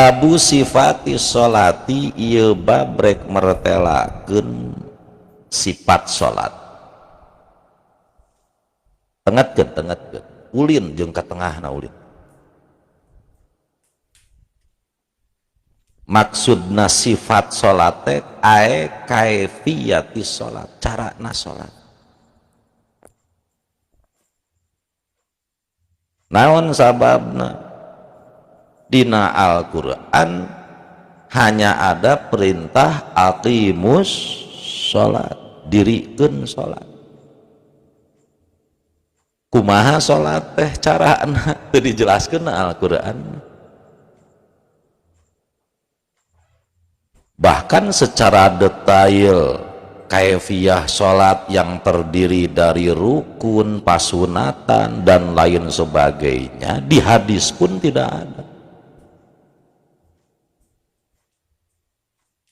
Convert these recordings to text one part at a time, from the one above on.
babu sifati sholati ieu bab rek mertelakeun sifat salat. Tengetkeun ulin jeung ka tengahna ulin. Maksudna sifat salat teh ae kaifiyati salat, carana salat. Naon sababna? Dina Al-Qur'an hanya ada perintah aqimus salat, dirikeun salat. Kumaha salat teh carana teu dijelaskeun na Al-Qur'an. Bahkan secara detail kaifiyah salat yang terdiri dari rukun, pasunatan dan lain sebagainya di hadis pun tidak ada.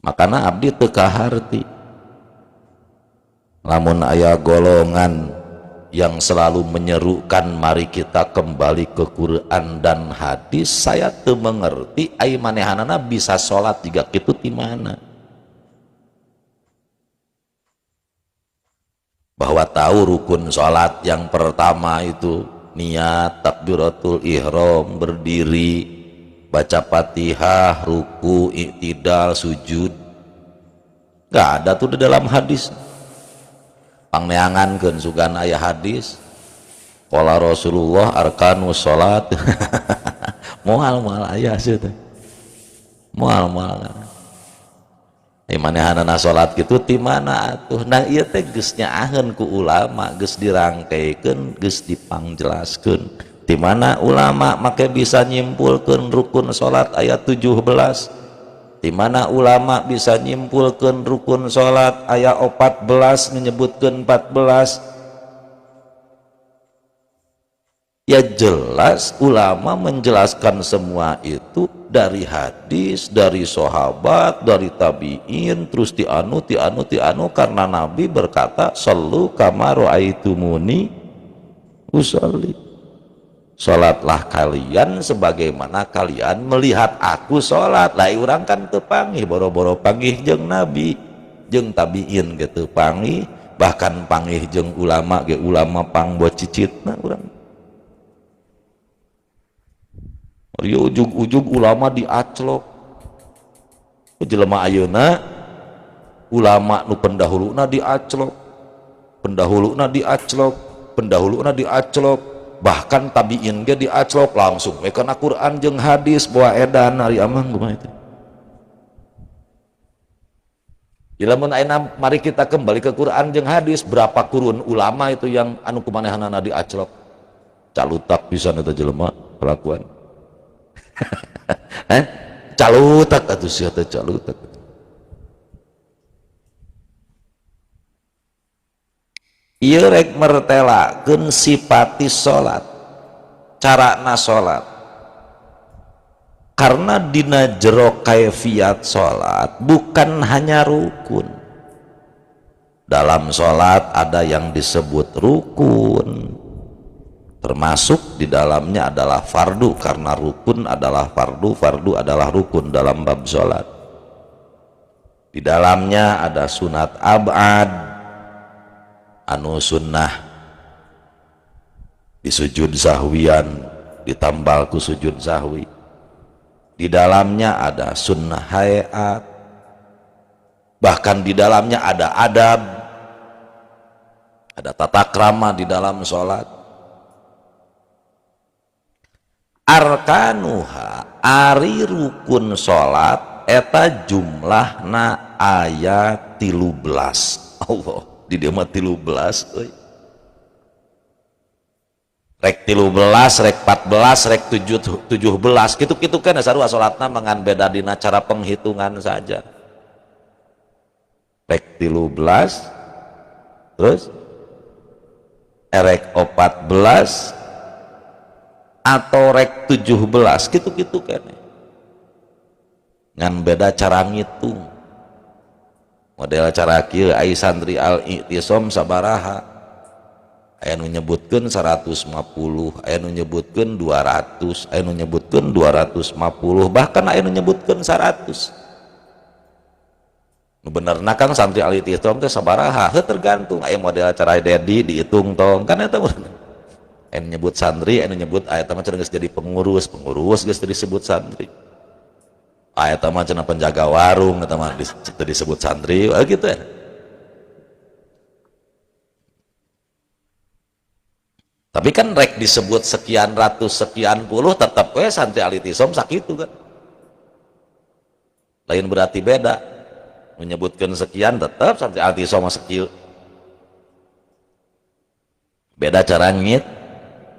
Makana abdi teu kaharti lamun aya golongan yang selalu menyerukan mari kita kembali ke Quran dan hadis, saya teu mengerti ai manehanana bisa salat juga kitu ti mana. Bahwa tahu rukun salat yang pertama itu niat, takbiratul ihram, berdiri, baca Fatihah, ruku, i'tidal, sujud. Gak ada tuh di dalam hadis. Pangneangankeun sugan aya hadis. Qala Rasulullah arkanus salat. Moal aya sih teh. Moal. Manehanana salat kitu ti mana atuh? Nah ieu teh geus nyaaheun ku ulama, geus dirangkeikeun, geus dipangjelaskeun. Di mana ulama make bisa nyimpulkeun rukun salat ayat 17. Di mana ulama bisa nyimpulkeun rukun salat ayat 14 menyebutkeun 14. Ya jelas ulama menjelaskan semua itu dari hadis, dari sahabat, dari tabi'in, terus tianu karena Nabi berkata sallu kama ra'aitumuni usolli. Salatlah kalian sebagaimana kalian melihat aku salat. Lai urang kan teu panggih boro-boro panggih jeung Nabi jeung tabi'in ge teu panggih, bahkan panggih jeung ulama ge ulama pang buat cicitna urang. Ieu ujug-ujug ulama diaclok. Jelema ayeuna ulama nu pendahuluna diaclok, bahkan tabiin ge diaclok langsung we kana Quran jeung hadis bawa edan ari amang kumaha itu. Lamun ayeuna mari kita kembali ke Quran jeung hadis, berapa kurun ulama itu yang anu kumanehanana diaclok. Calutak pisan eta jelema kelakuan. Calutak atuh sia teh calutak. Ieu rek mertelakeun sifati salat, carana salat. Karena dina jero kaifiyat salat bukan hanya rukun. Dalam salat ada yang disebut rukun, termasuk di dalamnya adalah fardu, karena rukun adalah fardu, fardu adalah rukun dalam bab salat. Di dalamnya ada sunat abad, anu sunnah di sujud sahwian ditambal ku sujud sahwi. Di dalamnya ada sunnah hayat, bahkan di dalamnya ada adab, ada tata krama di dalam sholat. Arkanuha ari rukun sholat eta jumlahna ayat 13. Allah di dieu mah 13 euy. Rek 13, rek 14, rek 17 kitu-kitu kan sarua salatna mangan beda dina cara penghitungan saja. Rek 13 terus rek 14 atau rek 17 gitu-gitu kan ngan beda cara ngitung. Model cara kieu ai santri al-i'tisam sabaraha aya nu nyebutkeun 150, aya nu nyebutkeun 200, aya nu nyebutkeun 250, bahkan aya nu nyebutkeun 100. Nu benerna Kang santri aliti Islam teh sabaraha? Heuh tergantung aya model acara dedi dihitung tong kan eta aya nu nyebut santri, aya nu nyebut aya teh mah geus jadi pengurus geus disebut santri. Aya teh mah cenah penjaga warung eta mah disebut santri, gitu ya. Tapi kan rek disebut sekian ratus sekian puluh tetap we santri alitisom sakitu kan. Lain berarti beda. Menyebutkan sekian tetap santri alitisom sekieu. Beda cara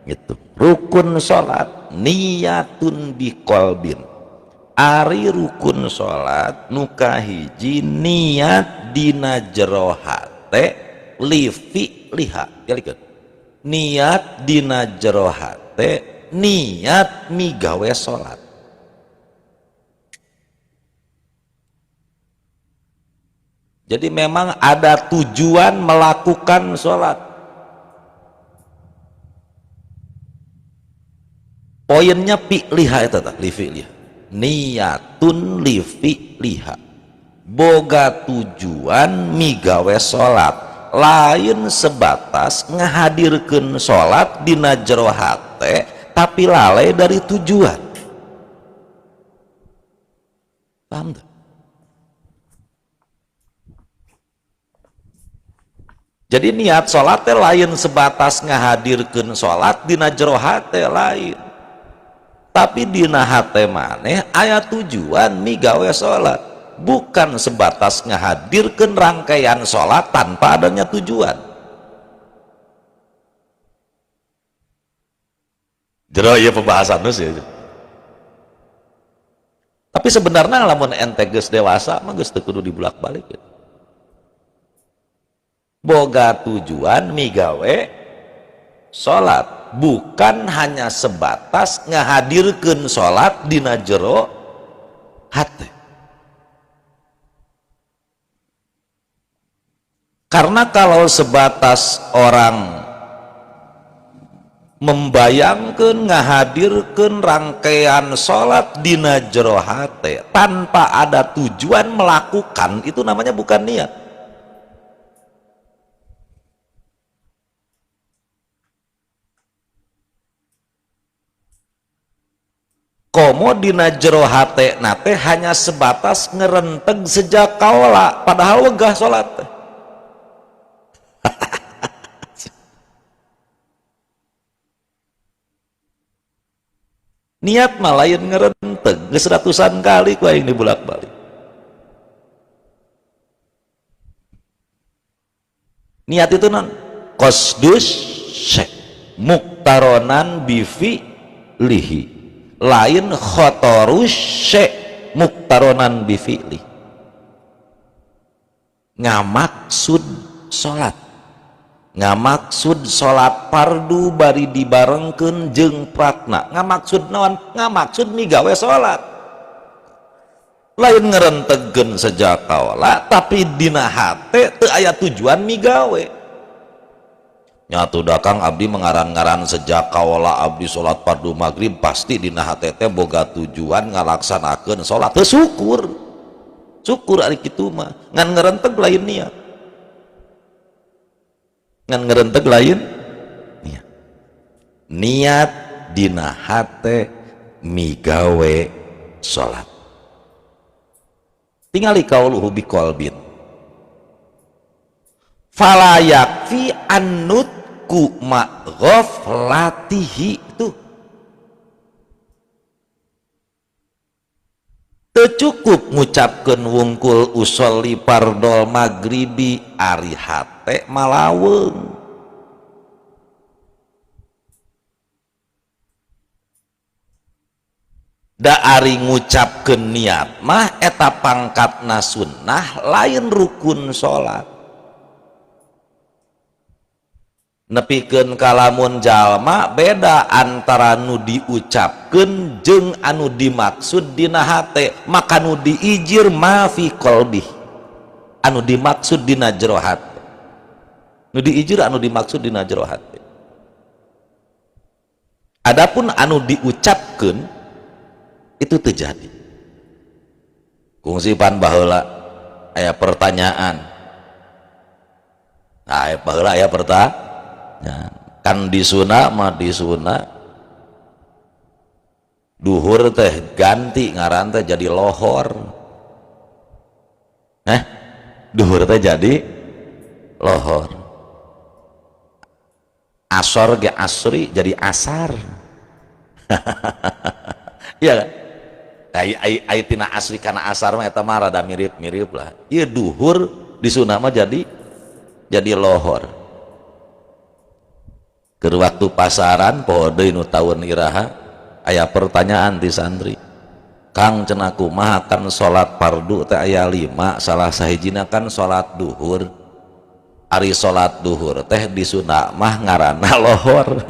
gitu. Rukun salat niyatun biqalbin. Ari rukun salat nu kahiji niat dina jero hate li fi'liha. Galikeun. Niat dina jero hate niat migawe salat. Jadi memang ada tujuan melakukan salat. Poinnya fi'liha eta tah, li fi'liha. Niyatun li fi'liha. Boga tujuan migawe salat. Lain sebatas ngahadirkeun salat dina jero hate tapi lalai dari tujuan. Paham tuh? Jadi niat salat teh lain sebatas ngahadirkeun salat dina jero hate lain. Tapi dina hate maneh aya tujuan migawe salat. Bukan sebatas ngahadirkeun rangkaian sholat tanpa adanya tujuan. Jero ieu pembahasan sih. Tapi sebenarnya lamun ente geus dewasa mah geus teu kudu dibulak-balik ya. Boga tujuan migawe sholat, bukan hanya sebatas ngahadirkeun sholat dina jero hate. Karena kalau sebatas orang membayangkan ngahadirkan rangkaian sholat dina jero hate tanpa ada tujuan melakukan, itu namanya bukan niat. Komo dina jero hate nate hanya sebatas ngerenteg sejak kaula padahal wegah sholat. Niat mah lain ngerenteg geus ratusan kali ku aing dibulak-balik. Niat itu non qasdus syai muktaronan bifi lihi, lain khotorus syai muktaronan bifi li. Ngamaksud salat, ngamaksud salat fardu bari dibarengkeun jeung pratna. Ngamaksud naon? Ngamaksud migawe salat. Lain ngerentegkeun sejak kaula tapi dina hate teu aya tujuan migawe. Nyatu da Kang abdi mengaran-ngaran sejak kaula abdi salat fardu maghrib pasti dina hate teh boga tujuan ngalaksanakeun salat. Teu syukur. Syukur ari kitu mah. Ngan ngerenteg lain niat. Ngan ngerenteg lain niat dina hate migawe salat. Tingali qauluhu biqalbin fala yakfi annutku ma ghaflatihi. Itu teu cukup ngucapkeun wungkul usolli fardol maghribi ari hate malaweung. Da ari ngucapkeun niat mah eta pangkatna sunnah lain rukun salat. Nepikeun kalamun jalma beda antara nu diucapkeun jeung anu dimaksud dina hate. Maka nu diijir ma fi qalbi, anu dimaksud dina jero hate. nu diijir anu dimaksud dina jero hati. Adapun anu diucapkeun itu terjadi. Kungsipan baheula aya pertanyaan. Nah, baheula aya pertanyaan. Kan disuna mah disuna duhur teh ganti ngaran teh jadi lohor. Duhur teh jadi lohor. Asor ge asri jadi asar. Iya kan? Ai tina asri kana asar mah eta mah rada mirip-mirip lah. Ieu duhur disuna mah jadi lohor. Keur waktu pasaran poho deui nu taun iraha aya pertanyaan ti santri. Kang cenah kumaha kan salat fardu teh aya 5, salah sahijina kan salat duhur. Ari salat duhur teh disuna mah ngaranna lohor.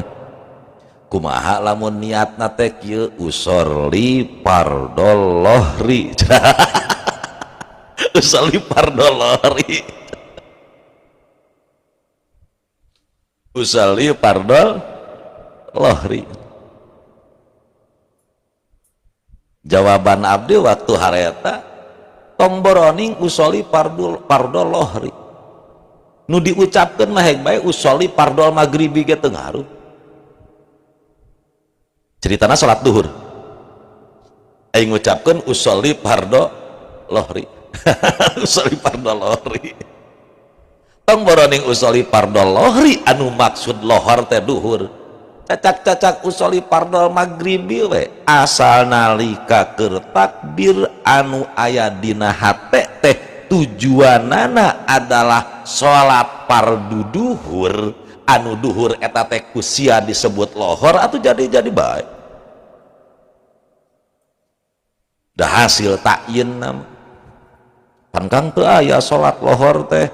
Kumaha lamun niatna teh kieu usolli fardol lohri. Usolli fardol lohri. Usolli fardol lohri. Jawaban abdi waktu hareta tong boroning usolli fardol lohri. Nu diucapkeun mah heg bae usolli fardol maghribi ge teu ngaruh. Ceritana salat duhur aing ngucapkeun usolli fardol lohri. Usolli fardol lohri. Tong boroning usolli fardol lohri anu maksud lohor teh duhur. Cacak-cacak usolli fardol maghribi we asal nalika keur takbir anu aya dina hate teh tujuanana adalah salat fardu duhur. Anu duhur eta teh kusia disebut lohor atuh jadi bae. Dah hasil takyin nam pan kang teu aya salat lohor teh.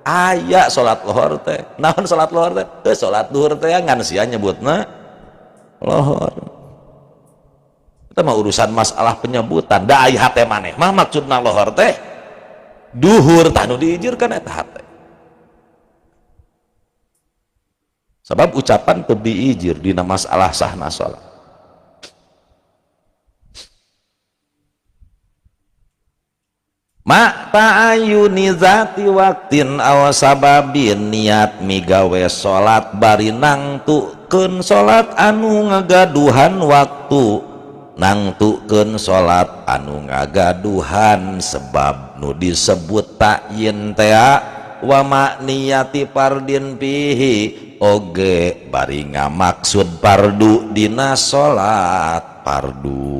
Aya salat lohor teh. Naon salat lohor teh? Salat duhur teh ngan sia nyebutna lohor. Eta mah urusan masalah penyebutan. Da aya hate maneh mah maksudna lohor teh duhur tah nu diijirkan eta hate. Sebab ucapan teu diijir dina masalah sahna salat. Ma ta'ayuni zati waktin aw sababin niat migawe salat bari nangtukeun salat anu ngagaduhan waktu, nangtukeun salat anu ngagaduhan sebab nu disebut ta'yin teh wa makniyati fardin fihi oge bari ngamaksud fardu dina salat fardu.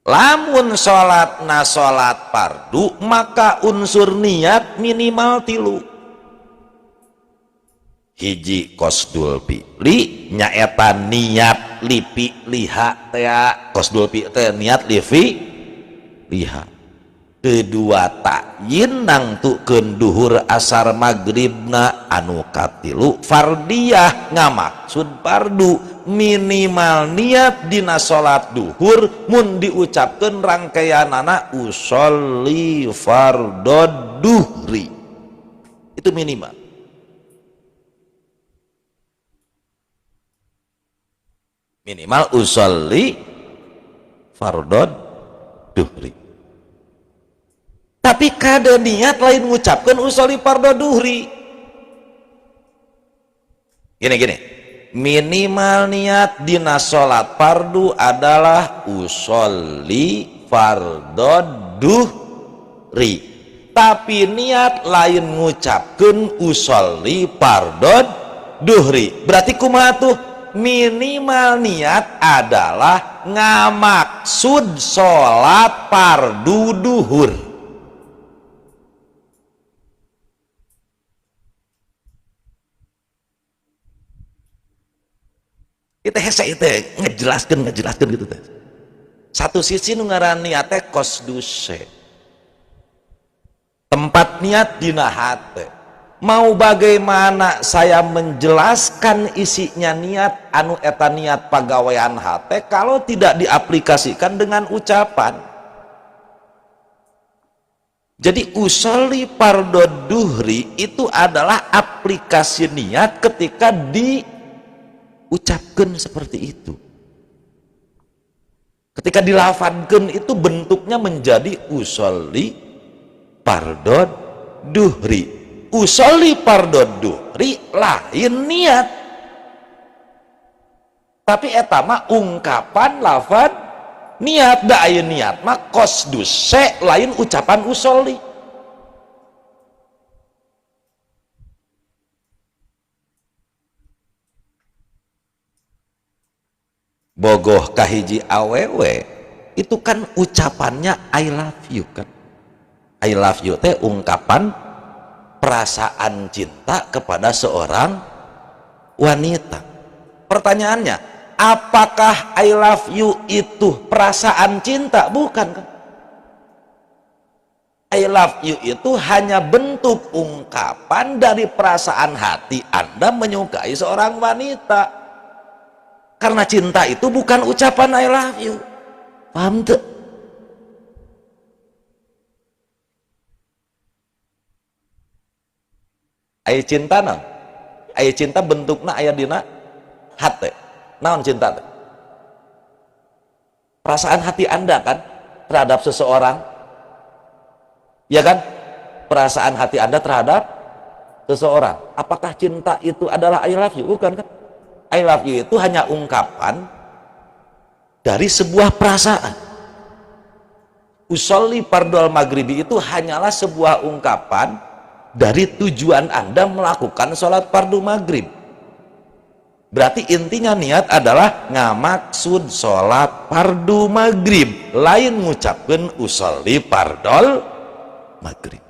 Lamun salat na salat fardu maka unsur niat minimal 3. Hiji qasdul fi'li nyaeta niat lipi liha teh qasdul fi'li teh niat liha. Kedua ta'yin nangtukeun duhur asar maghribna anu katilu fardiyah ngamaksud fardu minimal niat dina salat duhur mun diucapkeun rangkaianana usolli fardod duhri itu minimal. Minimal usolli fardod duhri. Tapi kada niat lain mengucapkan usolli fardhu duhri. Gini minimal niat dina salat fardu adalah usolli fardhu duhri. Tapi niat lain mengucapkan usolli fardhu duhri. Berarti kumaha tuh? Minimal niat adalah ngamaksud salat fardu duhur. Kita hese itu ngejelaskan gitu teh. Satu sisi nu ngaran niat teh qasduse. Tempat niat dina hate. Mau bagaimana saya menjelaskan isinya niat anu eta niat pagawean hate kalau tidak diaplikasikan dengan ucapan. Jadi usolli fardhu duhri itu adalah aplikasi niat ketika diucapkan seperti itu. Ketika dilafadzkan itu bentuknya menjadi usolli fardhu duhri. Usolli fardhu duhri lain niat. Tapi eta mah ungkapan lafad niat, da aya niat mah qasdus lain ucapan usolli. Bogoh kahiji awewe itu kan ucapannya I love you kan. I love you teh ungkapan perasaan cinta kepada seorang wanita. Pertanyaannya, apakah I love you itu perasaan cinta? Bukan kan? I love you itu hanya bentuk ungkapan dari perasaan hati Anda menyukai seorang wanita. Karena cinta itu bukan ucapan I love you. Paham tuh? Aya cinta naon? Aya cinta bentukna aya dina hate. Naon cinta teh? Perasaan hati Anda kan terhadap seseorang. Ya kan? Perasaan hati Anda terhadap seseorang. Apakah cinta itu adalah I love you? Bukan kan? I love you itu hanya ungkapan dari sebuah perasaan. Usolli fardhu maghribi itu hanyalah sebuah ungkapan dari tujuan Anda melakukan sholat fardu maghrib. Berarti intinya niat adalah ngamaksud sholat fardu maghrib, lain ngucapkan usolli fardhu maghrib.